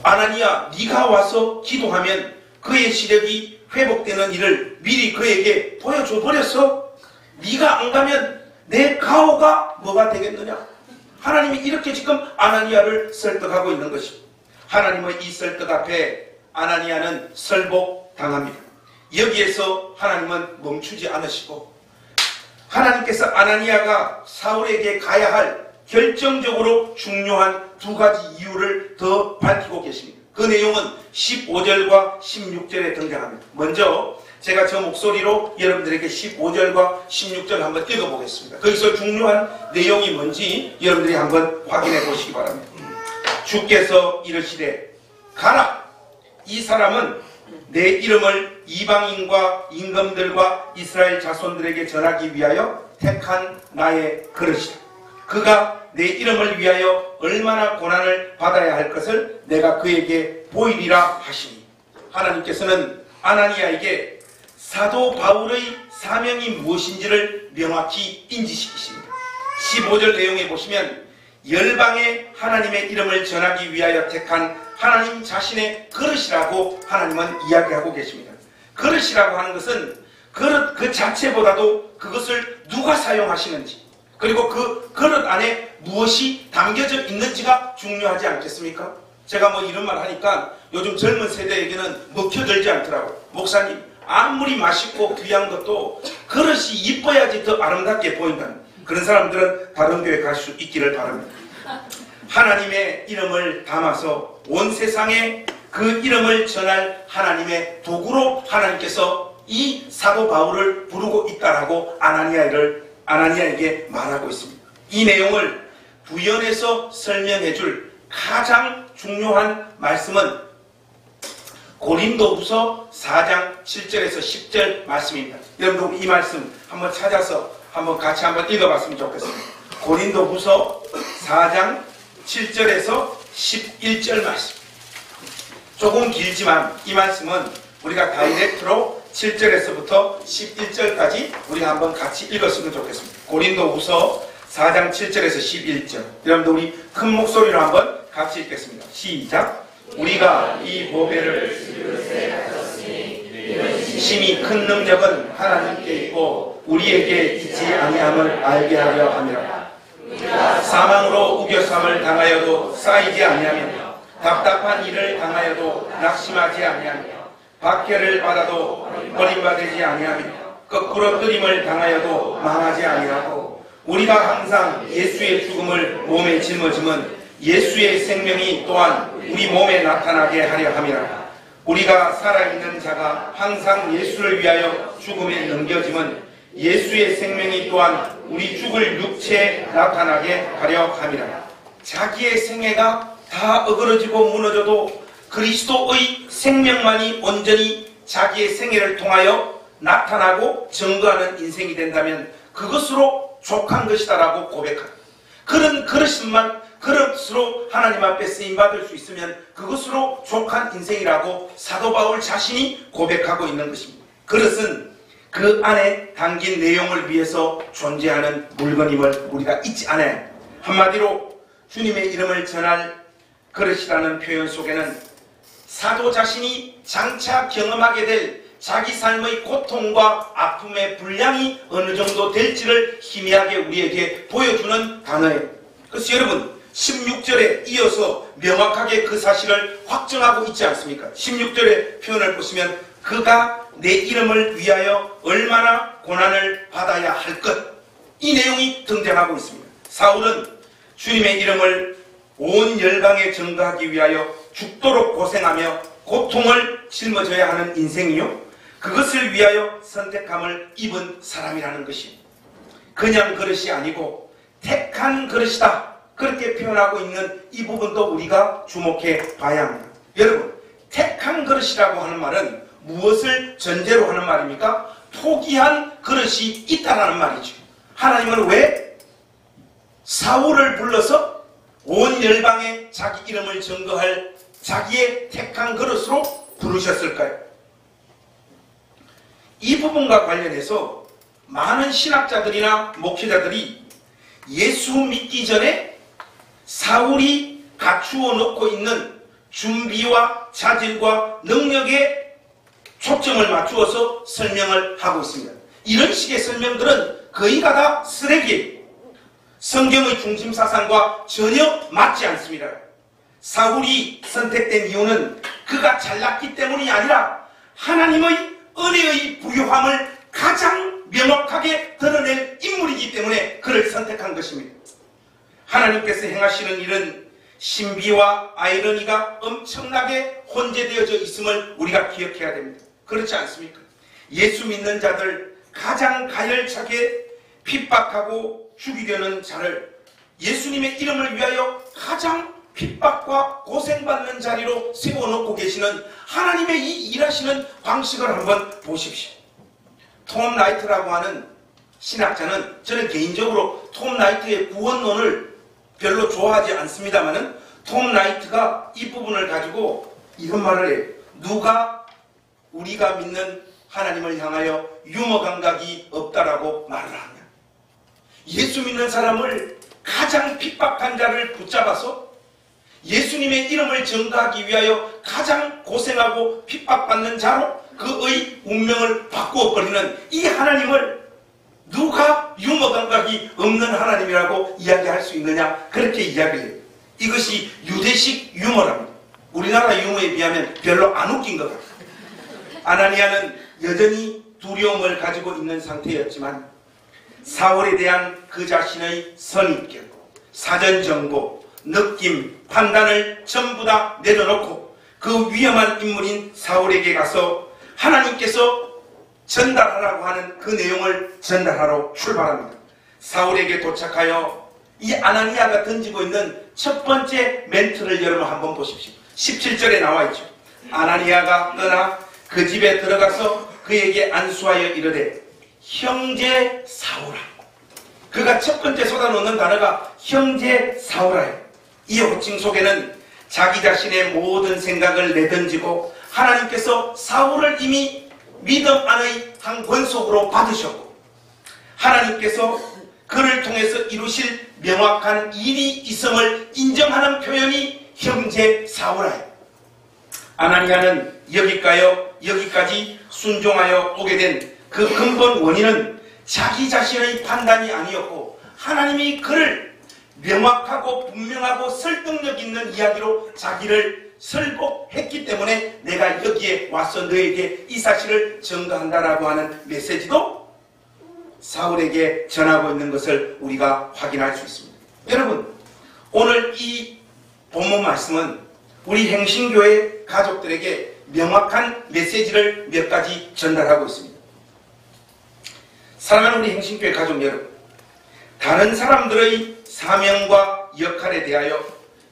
아나니야, 네가 와서 기도하면 그의 시력이 회복되는 일을 미리 그에게 보여줘 버렸어? 네가 안 가면 내 가오가 뭐가 되겠느냐? 하나님이 이렇게 지금 아나니아를 설득하고 있는 것입니다. 하나님의 이 설득 앞에 아나니아는 설복당합니다. 여기에서 하나님은 멈추지 않으시고 하나님께서 아나니아가 사울에게 가야 할 결정적으로 중요한 두 가지 이유를 더 밝히고 계십니다. 그 내용은 15절과 16절에 등장합니다. 먼저 제가 저 목소리로 여러분들에게 15절과 16절 한번 읽어보겠습니다. 거기서 중요한 내용이 뭔지 여러분들이 한번 확인해 보시기 바랍니다. 주께서 이르시되 가라, 이 사람은 내 이름을 이방인과 임금들과 이스라엘 자손들에게 전하기 위하여 택한 나의 그릇이다. 그가 내 이름을 위하여 얼마나 고난을 받아야 할 것을 내가 그에게 보이리라 하시니. 하나님께서는 아나니아에게 사도 바울의 사명이 무엇인지를 명확히 인지시키십니다. 15절 내용에 보시면 열방에 하나님의 이름을 전하기 위하여 택한 하나님 자신의 그릇이라고 하나님은 이야기하고 계십니다. 그릇이라고 하는 것은 그릇 그 자체보다도 그것을 누가 사용하시는지, 그리고 그 그릇 안에 무엇이 담겨져 있는지가 중요하지 않겠습니까? 제가 뭐 이런 말 하니까 요즘 젊은 세대에게는 먹혀들지 않더라고요. 목사님, 아무리 맛있고 귀한 것도 그릇이 이뻐야지 더 아름답게 보인다는, 그런 사람들은 다른 교회 갈 수 있기를 바랍니다. 하나님의 이름을 담아서 온 세상에 그 이름을 전할 하나님의 도구로 하나님께서 이 사도 바울을 부르고 있다라고 아나니아에게 말하고 있습니다. 이 내용을 부연해서 설명해 줄 가장 중요한 말씀은 고린도후서 4장 7절에서 10절 말씀입니다. 여러분들 이 말씀 한번 찾아서 같이 한번 읽어봤으면 좋겠습니다. 고린도후서 4장 7절에서 11절 말씀. 조금 길지만 이 말씀은 우리가 다이렉트로 7절에서부터 11절까지 우리가 한번 같이 읽었으면 좋겠습니다. 고린도후서 4장 7절에서 11절. 여러분들 우리 큰 목소리로 한번 같이 읽겠습니다. 시작. 우리가 이 보배를 심히 큰 능력은 하나님께 있고 우리에게 있지 아니함을 알게 하려 함이라. 사망으로 우겨쌈을 당하여도 쌓이지 아니하며 답답한 일을 당하여도 낙심하지 아니하며 박해를 받아도 버림받지 아니하며 거꾸로 뜨림을 당하여도 망하지 아니하고 우리가 항상 예수의 죽음을 몸에 짊어짐은 예수의 생명이 또한 우리 몸에 나타나게 하려 함이라. 우리가 살아있는 자가 항상 예수를 위하여 죽음에 넘겨짐은 예수의 생명이 또한 우리 죽을 육체에 나타나게 하려 함이라. 자기의 생애가 다 어그러지고 무너져도 그리스도의 생명만이 온전히 자기의 생애를 통하여 나타나고 증거하는 인생이 된다면 그것으로 족한 것이다라고 고백합니다. 그런 그릇으로 하나님 앞에 쓰임받을 수 있으면 그것으로 족한 인생이라고 사도 바울 자신이 고백하고 있는 것입니다. 그릇은 그 안에 담긴 내용을 위해서 존재하는 물건임을 우리가 잊지 않아야 합니다. 한마디로 주님의 이름을 전할 그릇이라는 표현 속에는 사도 자신이 장차 경험하게 될 자기 삶의 고통과 아픔의 분량이 어느 정도 될지를 희미하게 우리에게 보여주는 단어예요. 그래서 여러분 16절에 이어서 명확하게 그 사실을 확정하고 있지 않습니까? 16절의 표현을 보시면 그가 내 이름을 위하여 얼마나 고난을 받아야 할 것, 이 내용이 등장하고 있습니다. 사울은 주님의 이름을 온 열방에 전가하기 위하여 죽도록 고생하며 고통을 짊어져야 하는 인생이요, 그것을 위하여 선택함을 입은 사람이라는 것이 그냥 그릇이 아니고 택한 그릇이다, 그렇게 표현하고 있는 이 부분도 우리가 주목해 봐야 합니다. 여러분, 택한 그릇이라고 하는 말은 무엇을 전제로 하는 말입니까? 포기한 그릇이 있다라는 말이죠. 하나님은 왜 사울을 불러서 온 열방에 자기 이름을 증거할 자기의 택한 그릇으로 부르셨을까요? 이 부분과 관련해서 많은 신학자들이나 목회자들이 예수 믿기 전에 사울이 갖추어 놓고 있는 준비와 자질과 능력에 초점을 맞추어서 설명을 하고 있습니다. 이런 식의 설명들은 거의가 다 쓰레기예요. 성경의 중심 사상과 전혀 맞지 않습니다. 사울이 선택된 이유는 그가 잘났기 때문이 아니라 하나님의 은혜의 부유함을 가장 명확하게 드러낼 인물이기 때문에 그를 선택한 것입니다. 하나님께서 행하시는 일은 신비와 아이러니가 엄청나게 혼재되어져 있음을 우리가 기억해야 됩니다. 그렇지 않습니까? 예수 믿는 자들 가장 가열차게 핍박하고 죽이려는 자를 예수님의 이름을 위하여 가장 핍박과 고생받는 자리로 세워놓고 계시는 하나님의 이 일하시는 방식을 한번 보십시오. 톰 라이트라고 하는 신학자는, 저는 개인적으로 톰 라이트의 구원론을 별로 좋아하지 않습니다만은 톰 라이트가 이 부분을 가지고 이런 말을 해요. 누가 우리가 믿는 하나님을 향하여 유머 감각이 없다라고 말을 하냐. 예수 믿는 사람을 가장 핍박한 자를 붙잡아서 예수님의 이름을 전가하기 위하여 가장 고생하고 핍박받는 자로 그의 운명을 바꾸어 버리는 이 하나님을 누가 유머 감각이 없는 하나님이라고 이야기할 수 있느냐, 그렇게 이야기를 해요. 이것이 유대식 유머랍니다. 우리나라 유머에 비하면 별로 안 웃긴 것 같아요. 아나니아는 여전히 두려움을 가지고 있는 상태였지만 사울에 대한 그 자신의 선입견, 사전정보, 느낌, 판단을 전부 다 내려놓고 그 위험한 인물인 사울에게 가서 하나님께서 전달하라고 하는 그 내용을 전달하러 출발합니다. 사울에게 도착하여 이 아나니아가 던지고 있는 첫 번째 멘트를 여러분 한번 보십시오. 17절에 나와 있죠. 아나니아가 떠나 그 집에 들어가서 그에게 안수하여 이르되 형제 사울아. 그가 첫 번째 쏟아놓는 단어가 형제 사울아예요. 이 호칭 속에는 자기 자신의 모든 생각을 내던지고 하나님께서 사울을 이미 믿음 안의 한 권속으로 받으셨고 하나님께서 그를 통해서 이루실 명확한 일이 있음을 인정하는 표현이 형제 사울아예요. 아나니아는 여기까지 순종하여 오게 된 그 근본 원인은 자기 자신의 판단이 아니었고 하나님이 그를 명확하고 분명하고 설득력 있는 이야기로 자기를 설복했기 때문에 내가 여기에 와서 너에게 이 사실을 증거한다라고 하는 메시지도 사울에게 전하고 있는 것을 우리가 확인할 수 있습니다. 여러분, 오늘 이 본문 말씀은 우리 행신교회 가족들에게 명확한 메시지를 몇 가지 전달하고 있습니다. 사랑하는 우리 행신교회 가족 여러분, 다른 사람들의 사명과 역할에 대하여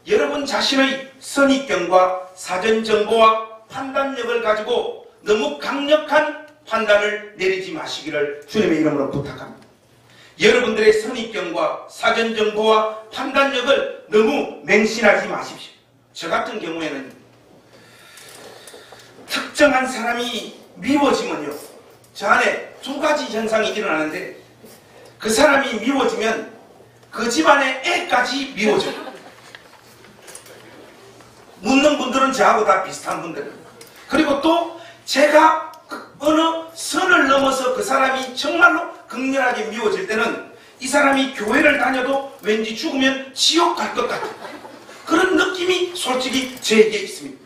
여러분 자신의 선입견과 사전정보와 판단력을 가지고 너무 강력한 판단을 내리지 마시기를 주님의 이름으로 부탁합니다. 여러분들의 선입견과 사전정보와 판단력을 너무 맹신하지 마십시오. 저 같은 경우에는 특정한 사람이 미워지면요, 저 안에 두 가지 현상이 일어나는데 그 사람이 미워지면 그 집안의 애까지 미워져요. 묻는 분들은 저하고 다 비슷한 분들. 그리고 또 제가 어느 선을 넘어서 그 사람이 정말로 극렬하게 미워질 때는 이 사람이 교회를 다녀도 왠지 죽으면 지옥 갈 것 같은 그런 느낌이 솔직히 저에게 있습니다.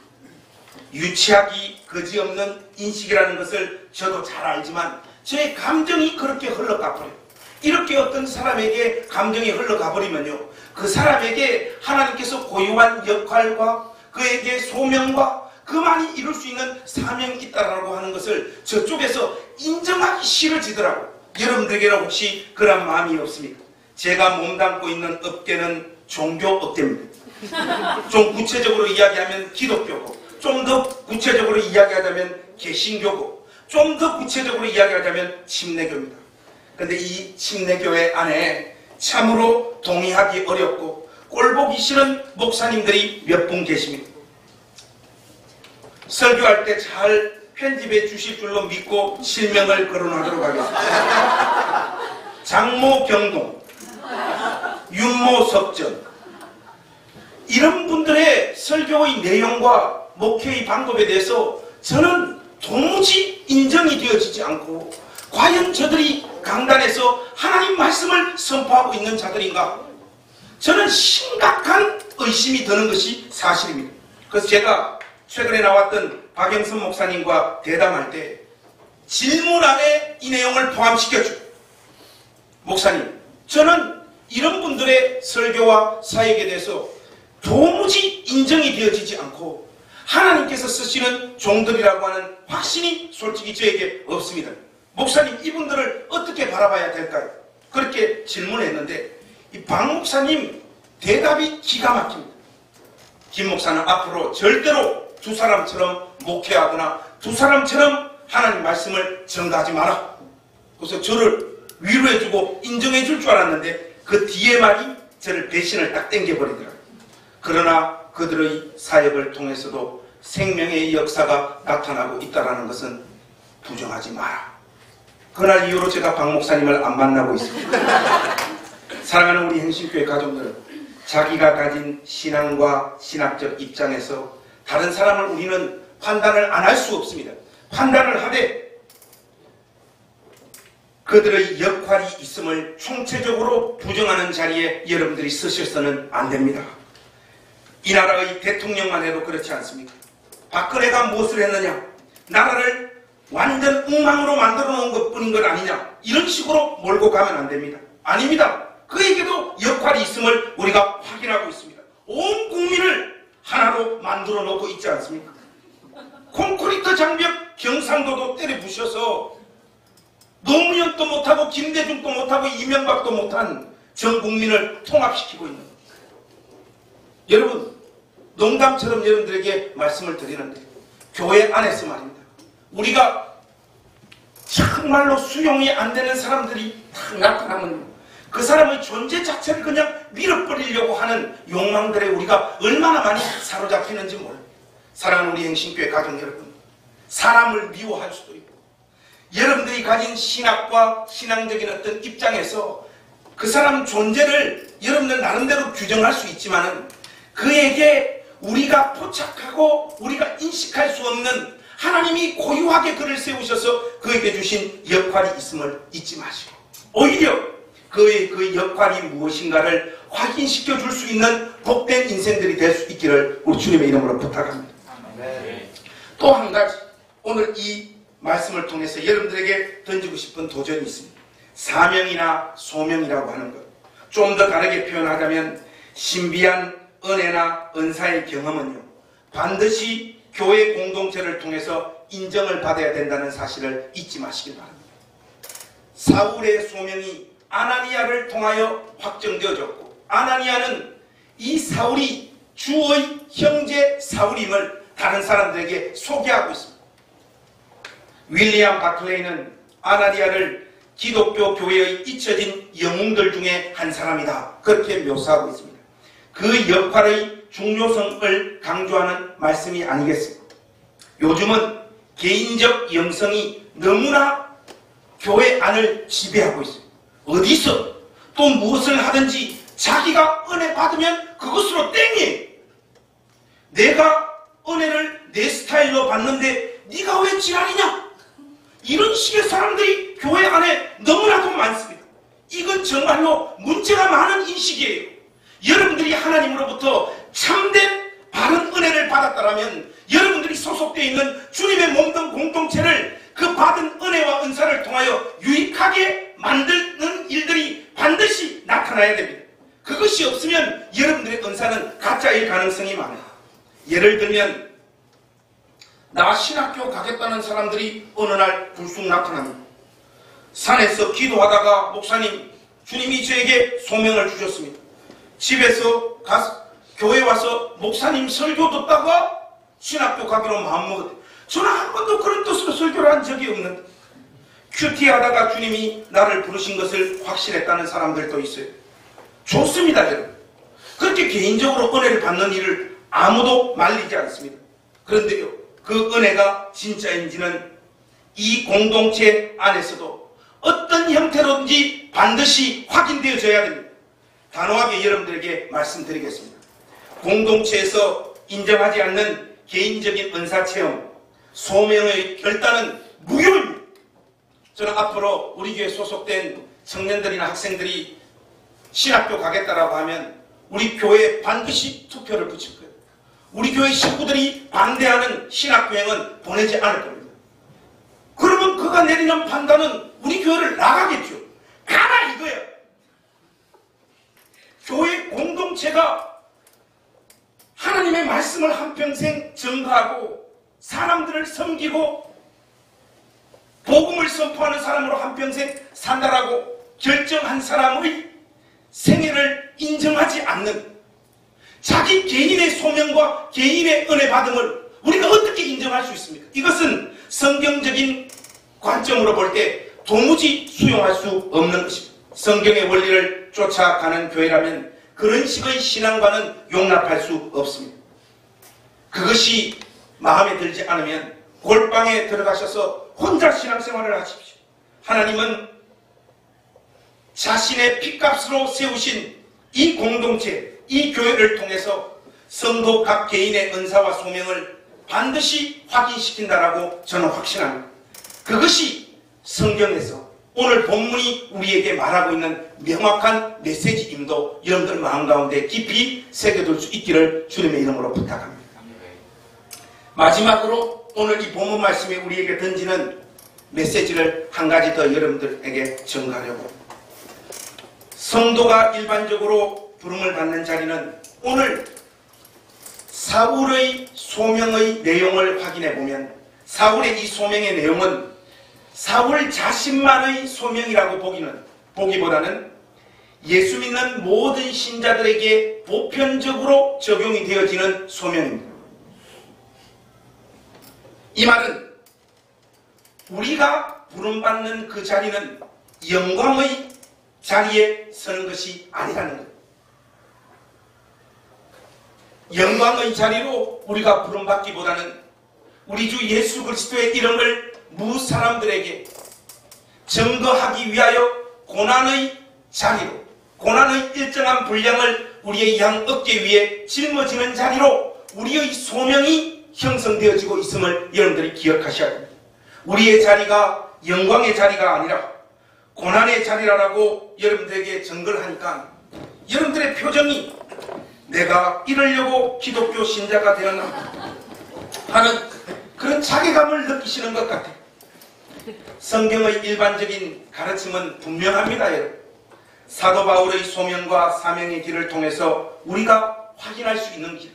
유치하기 그지없는 인식이라는 것을 저도 잘 알지만 저의 감정이 그렇게 흘러가버려요. 이렇게 어떤 사람에게 감정이 흘러가버리면요, 그 사람에게 하나님께서 고유한 역할과 그에게 소명과 그만이 이룰 수 있는 사명이 있다라고 하는 것을 저쪽에서 인정하기 싫어지더라고요. 여러분들에게는 혹시 그런 마음이 없습니까? 제가 몸담고 있는 업계는 종교 업계입니다. 좀 구체적으로 이야기하면 기독교고, 좀 더 구체적으로 이야기하자면 개신교고, 좀 더 구체적으로 이야기하자면 침례교입니다. 그런데 이 침례교회 안에 참으로 동의하기 어렵고 꼴보기 싫은 목사님들이 몇 분 계십니다. 설교할 때 잘 편집해 주실 줄로 믿고 실명을 거론하도록 하겠습니다. 장모 경동, 윤모 석전, 이런 분들의 설교의 내용과 목회의 방법에 대해서 저는 도무지 인정이 되어지지 않고, 과연 저들이 강단에서 하나님 말씀을 선포하고 있는 자들인가? 저는 심각한 의심이 드는 것이 사실입니다. 그래서 제가 최근에 나왔던 박영선 목사님과 대담할 때 질문 안에 이 내용을 포함시켜주고, 목사님, 저는 이런 분들의 설교와 사역에 대해서 도무지 인정이 되어지지 않고 하나님께서 쓰시는 종들이라고 하는 확신이 솔직히 저에게 없습니다. 목사님, 이분들을 어떻게 바라봐야 될까요? 그렇게 질문했는데 이 박 목사님 대답이 기가 막힙니다. 김 목사는 앞으로 절대로 두 사람처럼 목회하거나 두 사람처럼 하나님 말씀을 전가하지 마라. 그래서 저를 위로해주고 인정해줄 줄 알았는데 그 뒤에 말이 저를 배신을 딱 땡겨버리더라고요. 그러나 그들의 사역을 통해서도 생명의 역사가 나타나고 있다는 것은 부정하지 마라. 그날 이후로 제가 박 목사님을 안 만나고 있습니다. 사랑하는 우리 행신교회 가족들, 자기가 가진 신앙과 신학적 입장에서 다른 사람을 우리는 판단을 안 할 수 없습니다. 판단을 하되 그들의 역할이 있음을 총체적으로 부정하는 자리에 여러분들이 서셔서는 안 됩니다. 이 나라의 대통령만 해도 그렇지 않습니까? 박근혜가 무엇을 했느냐? 나라를 완전 엉망으로 만들어 놓은 것뿐인 것 아니냐? 이런 식으로 몰고 가면 안 됩니다. 아닙니다. 그에게도 역할이 있음을 우리가 확인하고 있습니다. 온 국민을 하나로 만들어 놓고 있지 않습니까? 콘크리트 장벽 경상도도 때려 부셔서 노무현도 못하고 김대중도 못하고 이명박도 못한 전 국민을 통합시키고 있는 겁니다. 여러분, 농담처럼 여러분들에게 말씀을 드리는데 교회 안에서 말입니다. 우리가 정말로 수용이 안 되는 사람들이 딱 나타나면 그 사람의 존재 자체를 그냥 밀어버리려고 하는 욕망들에 우리가 얼마나 많이 사로잡히는지 몰라요. 사랑하는 우리 행신교회 가족 여러분, 사람을 미워할 수도 있고 여러분들이 가진 신학과 신앙적인 어떤 입장에서 그 사람 존재를 여러분들 나름대로 규정할 수 있지만은 그에게 우리가 포착하고 우리가 인식할 수 없는 하나님이 고유하게 그를 세우셔서 그에게 주신 역할이 있음을 잊지 마시고 오히려 그의 그 역할이 무엇인가를 확인시켜 줄 수 있는 복된 인생들이 될 수 있기를 우리 주님의 이름으로 부탁합니다. 또 한 가지, 오늘 이 말씀을 통해서 여러분들에게 던지고 싶은 도전이 있습니다. 사명이나 소명이라고 하는 것, 좀 더 다르게 표현하자면 신비한 은혜나 은사의 경험은요, 반드시 교회 공동체를 통해서 인정을 받아야 된다는 사실을 잊지 마시길 바랍니다. 사울의 소명이 아나니아를 통하여 확정되어졌고, 아나니아는 이 사울이 주의 형제 사울임을 다른 사람들에게 소개하고 있습니다. 윌리엄 바클레이는 아나니아를 기독교 교회의 잊혀진 영웅들 중에 한 사람이다, 그렇게 묘사하고 있습니다. 그 역할의 중요성을 강조하는 말씀이 아니겠습니까? 요즘은 개인적 영성이 너무나 교회 안을 지배하고 있습니다. 어디서 또 무엇을 하든지 자기가 은혜 받으면 그것으로 땡이에요. 내가 은혜를 내 스타일로 받는데 네가 왜 지랄이냐? 이런 식의 사람들이 교회 안에 너무나도 많습니다. 이건 정말로 문제가 많은 인식이에요. 여러분들이 하나님으로부터 참된 바른 은혜를 받았다면 여러분들이 소속되어 있는 주님의 몸된 공동체를 그 받은 은혜와 은사를 통하여 유익하게 만드는 일들이 반드시 나타나야 됩니다. 그것이 없으면 여러분들의 은사는 가짜일 가능성이 많아요. 예를 들면 나 신학교 가겠다는 사람들이 어느 날 불쑥 나타납니다. 산에서 기도하다가 목사님, 주님이 저에게 소명을 주셨습니다. 집에서 가서 교회 와서 목사님 설교 듣다가 신학교 가기로 마음먹었대. 저는 한 번도 그런 뜻으로 설교를 한 적이 없는데 큐티하다가 주님이 나를 부르신 것을 확신했다는 사람들도 있어요. 좋습니다, 여러분. 그렇게 개인적으로 은혜를 받는 일을 아무도 말리지 않습니다. 그런데요, 그 은혜가 진짜인지는 이 공동체 안에서도 어떤 형태로든지 반드시 확인되어져야 됩니다. 단호하게 여러분들에게 말씀드리겠습니다. 공동체에서 인정하지 않는 개인적인 은사체험, 소명의 결단은 무효입니다. 저는 앞으로 우리 교회에 소속된 청년들이나 학생들이 신학교 가겠다라고 하면 우리 교회에 반드시 투표를 붙일 거예요. 우리 교회 식구들이 반대하는 신학교행은 보내지 않을 겁니다. 그러면 그가 내리는 판단은 우리 교회를 나가겠죠. 가라 이거예요. 교회 공동체가 하나님의 말씀을 한평생 증거하고 사람들을 섬기고 복음을 선포하는 사람으로 한평생 산다라고 결정한 사람의 생애를 인정하지 않는 자기 개인의 소명과 개인의 은혜 받음을 우리가 어떻게 인정할 수 있습니까? 이것은 성경적인 관점으로 볼 때 도무지 수용할 수 없는 것입니다. 성경의 원리를 쫓아가는 교회라면 그런 식의 신앙과는 용납할 수 없습니다. 그것이 마음에 들지 않으면 골방에 들어가셔서 혼자 신앙생활을 하십시오. 하나님은 자신의 피값으로 세우신 이 공동체, 이 교회를 통해서 성도 각 개인의 은사와 소명을 반드시 확인시킨다라고 저는 확신합니다. 그것이 성경에서 오늘 본문이 우리에게 말하고 있는 명확한 메시지임도 여러분들 마음 가운데 깊이 새겨둘 수 있기를 주님의 이름으로 부탁합니다. 마지막으로 오늘 이 본문 말씀이 우리에게 던지는 메시지를 한 가지 더 여러분들에게 전가하려고. 성도가 일반적으로 부름을 받는 자리는 오늘 사울의 소명의 내용을 확인해 보면 사울의 이 소명의 내용은 사울 자신만의 소명이라고 보기보다는 예수 믿는 모든 신자들에게 보편적으로 적용이 되어지는 소명입니다. 이 말은 우리가 부름받는 그 자리는 영광의 자리에 서는 것이 아니라는 것. 영광의 자리로 우리가 부름받기보다는 우리 주 예수 그리스도의 이름을 무사람들에게 증거하기 위하여 고난의 자리로, 고난의 일정한 분량을 우리의 양 어깨 위에 짊어지는 자리로 우리의 소명이 형성되어지고 있음을 여러분들이 기억하셔야 됩니다. 우리의 자리가 영광의 자리가 아니라 고난의 자리라고 여러분들에게 증거를 하니까 여러분들의 표정이 내가 이러려고 기독교 신자가 되었나 하는 그런 자괴감을 느끼시는 것 같아요. 성경의 일반적인 가르침은 분명합니다. 여러분. 사도 바울의 소명과 사명의 길을 통해서 우리가 확인할 수 있는 길.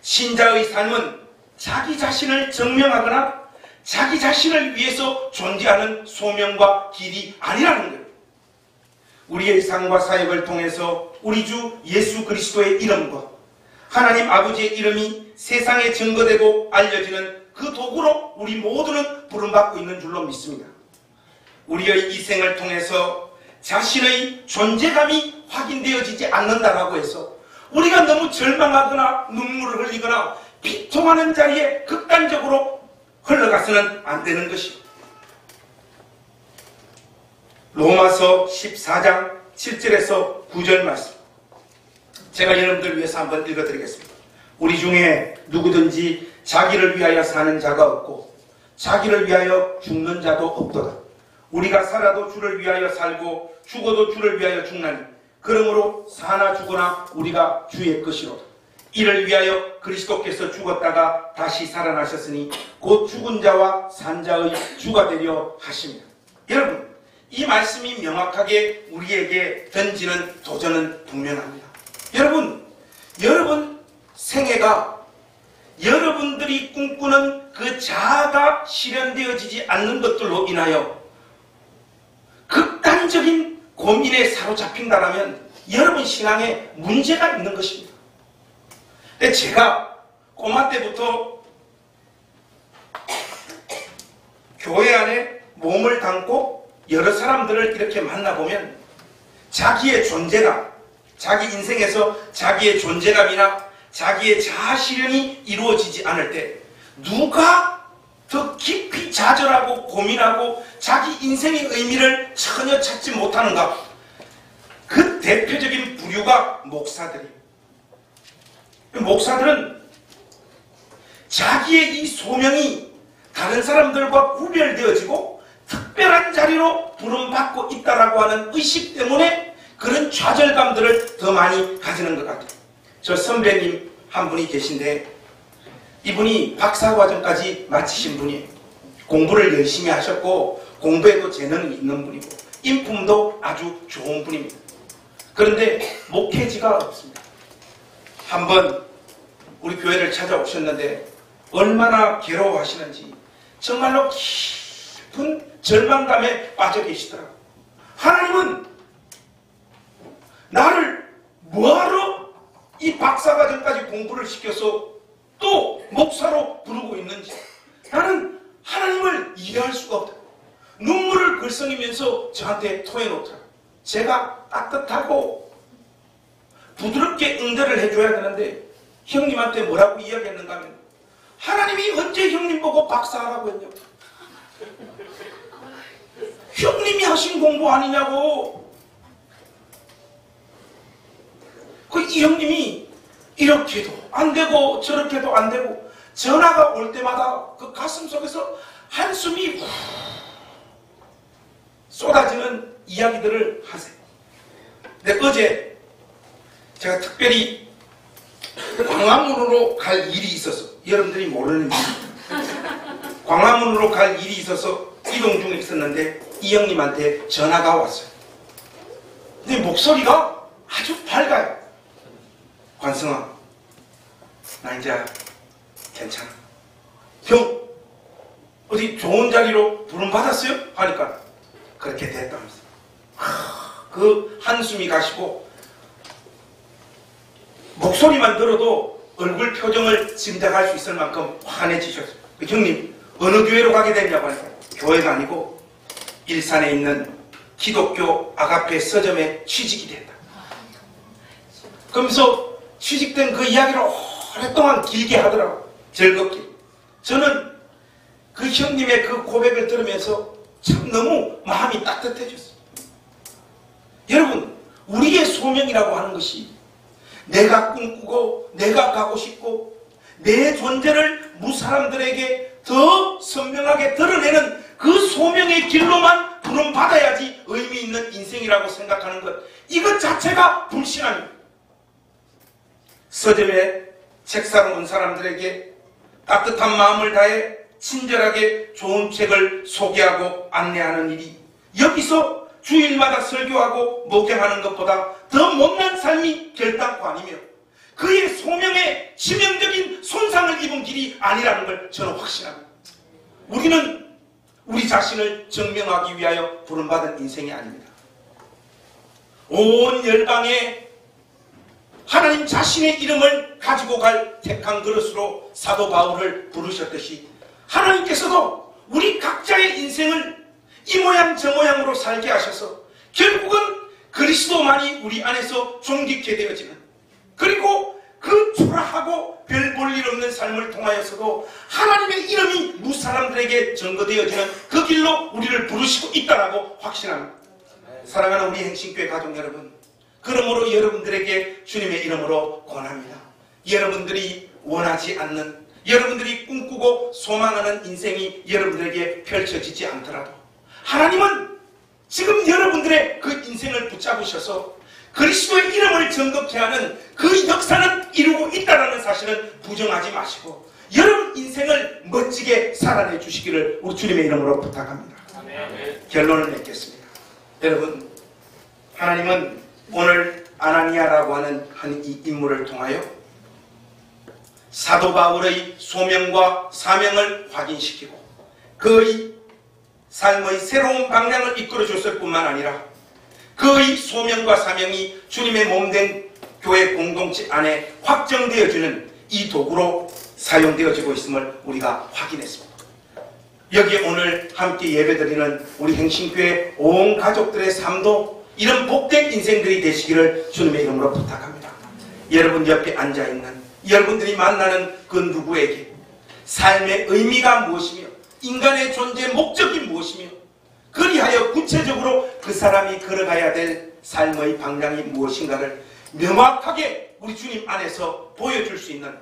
신자의 삶은 자기 자신을 증명하거나 자기 자신을 위해서 존재하는 소명과 길이 아니라는 거예요. 우리의 삶과 사역을 통해서 우리 주 예수 그리스도의 이름과 하나님 아버지의 이름이 세상에 증거되고 알려지는 그 도구로 우리 모두는 부름받고 있는 줄로 믿습니다. 우리의 이 생을 통해서 자신의 존재감이 확인되어지지 않는다라고 해서 우리가 너무 절망하거나 눈물을 흘리거나 비통하는 자리에 극단적으로 흘러가서는 안 되는 것입니다. 로마서 14장 7절에서 9절 말씀, 제가 여러분들 위해서 한번 읽어드리겠습니다. 우리 중에 누구든지 자기를 위하여 사는 자가 없고 자기를 위하여 죽는 자도 없도다. 우리가 살아도 주를 위하여 살고 죽어도 주를 위하여 죽나니 그러므로 사나 죽으나 우리가 주의 것이로다. 이를 위하여 그리스도께서 죽었다가 다시 살아나셨으니 곧 죽은 자와 산 자의 주가 되려 하십니다. 여러분, 이 말씀이 명확하게 우리에게 던지는 도전은 분명합니다. 여러분 생애가 여러분들이 꿈꾸는 그 자아가 실현되어지지 않는 것들로 인하여 극단적인 고민에 사로잡힌다면 여러분 신앙에 문제가 있는 것입니다. 근데 제가 꼬마 때부터 교회 안에 몸을 담고 여러 사람들을 이렇게 만나보면 자기의 존재감, 자기 인생에서 자기의 존재감이나 자기의 자아 실현이 이루어지지 않을 때 누가 더 깊이 좌절하고 고민하고 자기 인생의 의미를 전혀 찾지 못하는가? 그 대표적인 부류가 목사들이에요. 목사들은 자기의 이 소명이 다른 사람들과 구별되어지고 특별한 자리로 부름받고 있다라고 하는 의식 때문에 그런 좌절감들을 더 많이 가지는 것 같아요. 저 선배님 한 분이 계신데 이분이 박사과정까지 마치신 분이에요. 공부를 열심히 하셨고 공부에도 재능이 있는 분이고 인품도 아주 좋은 분입니다. 그런데 목회지가 없습니다. 한번 우리 교회를 찾아오셨는데 얼마나 괴로워하시는지 정말로 깊은 절망감에 빠져 계시더라고요. 하나님은 나를 뭐하러 이 박사과정까지 공부를 시켜서 또 목사로 부르고 있는지 나는 하나님을 이해할 수가 없다. 눈물을 글썽이면서 저한테 토해놓더라고요. 제가 따뜻하고 부드럽게 응대를 해줘야 되는데 형님한테 뭐라고 이야기했는가 하면 하나님이 언제 형님 보고 박사하라고 했냐고. 형님이 하신 공부 아니냐고. 이 형님이 이렇게도 안 되고 저렇게도 안 되고 전화가 올 때마다 그 가슴 속에서 한숨이 후 쏟아지는 이야기들을 하세요. 근데 어제 제가 특별히 광화문으로 갈 일이 있어서 여러분들이 모르는 일 광화문으로 갈 일이 있어서 이동 중에 있었는데 이 형님한테 전화가 왔어요. 근데 목소리가 아주 밝아요. 관승아, 나 이제 괜찮아. 형, 어디 좋은 자리로 부름받았어요? 하니까 그렇게 됐다면서. 그 한숨이 가시고 목소리만 들어도 얼굴 표정을 짐작할 수 있을 만큼 환해지셨어요. 형님, 어느 교회로 가게 됐냐고 하니까 교회가 아니고 일산에 있는 기독교 아가페 서점에 취직이 됐다. 그러면서 취직된 그 이야기를 오랫동안 길게 하더라고요. 즐겁게. 저는 그 형님의 그 고백을 들으면서 참 너무 마음이 따뜻해졌어요. 여러분, 우리의 소명이라고 하는 것이 내가 꿈꾸고 내가 가고 싶고 내 존재를 무사람들에게 더 선명하게 드러내는 그 소명의 길로만 부름받아야지 의미 있는 인생이라고 생각하는 것, 이것 자체가 불신앙입니다. 서점에 책사로 온 사람들에게 따뜻한 마음을 다해 친절하게 좋은 책을 소개하고 안내하는 일이 여기서 주일마다 설교하고 목회하는 것보다 더 못난 삶이 결단코 아니며 그의 소명에 치명적인 손상을 입은 길이 아니라는 걸 저는 확신합니다. 우리는 우리 자신을 증명하기 위하여 부름받은 인생이 아닙니다. 온 열방에 하나님 자신의 이름을 가지고 갈 택한 그릇으로 사도 바울을 부르셨듯이 하나님께서도 우리 각자의 인생을 이 모양 저 모양으로 살게 하셔서 결국은 그리스도만이 우리 안에서 존귀케 되어지는, 그리고 그 초라하고 별 볼 일 없는 삶을 통하여서도 하나님의 이름이 무사람들에게 증거되어지는 그 길로 우리를 부르시고 있다라고 확신합니다. 사랑하는 우리 행신교회 가족 여러분, 그러므로 여러분들에게 주님의 이름으로 권합니다. 여러분들이 원하지 않는, 여러분들이 꿈꾸고 소망하는 인생이 여러분들에게 펼쳐지지 않더라도 하나님은 지금 여러분들의 그 인생을 붙잡으셔서 그리스도의 이름을 증거케 하는 그 역사는 이루고 있다는 사실은 부정하지 마시고 여러분 인생을 멋지게 살아내 주시기를 우리 주님의 이름으로 부탁합니다. 결론을 맺겠습니다. 여러분, 하나님은 오늘 아나니아라고 하는 한 이 인물을 통하여 사도 바울의 소명과 사명을 확인시키고 그의 삶의 새로운 방향을 이끌어 줬을 뿐만 아니라 그의 소명과 사명이 주님의 몸된 교회 공동체 안에 확정되어지는 이 도구로 사용되어지고 있음을 우리가 확인했습니다. 여기에 오늘 함께 예배드리는 우리 행신교회 온 가족들의 삶도 이런 복된 인생들이 되시기를 주님의 이름으로 부탁합니다. 여러분 옆에 앉아있는 여러분들이 만나는 그 누구에게 삶의 의미가 무엇이며 인간의 존재 목적이 무엇이며 그리하여 구체적으로 그 사람이 걸어가야 될 삶의 방향이 무엇인가를 명확하게 우리 주님 안에서 보여줄 수 있는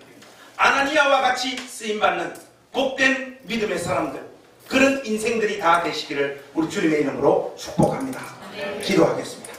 아나니아와 같이 쓰임받는 복된 믿음의 사람들, 그런 인생들이 다 되시기를 우리 주님의 이름으로 축복합니다. 기도하겠습니다.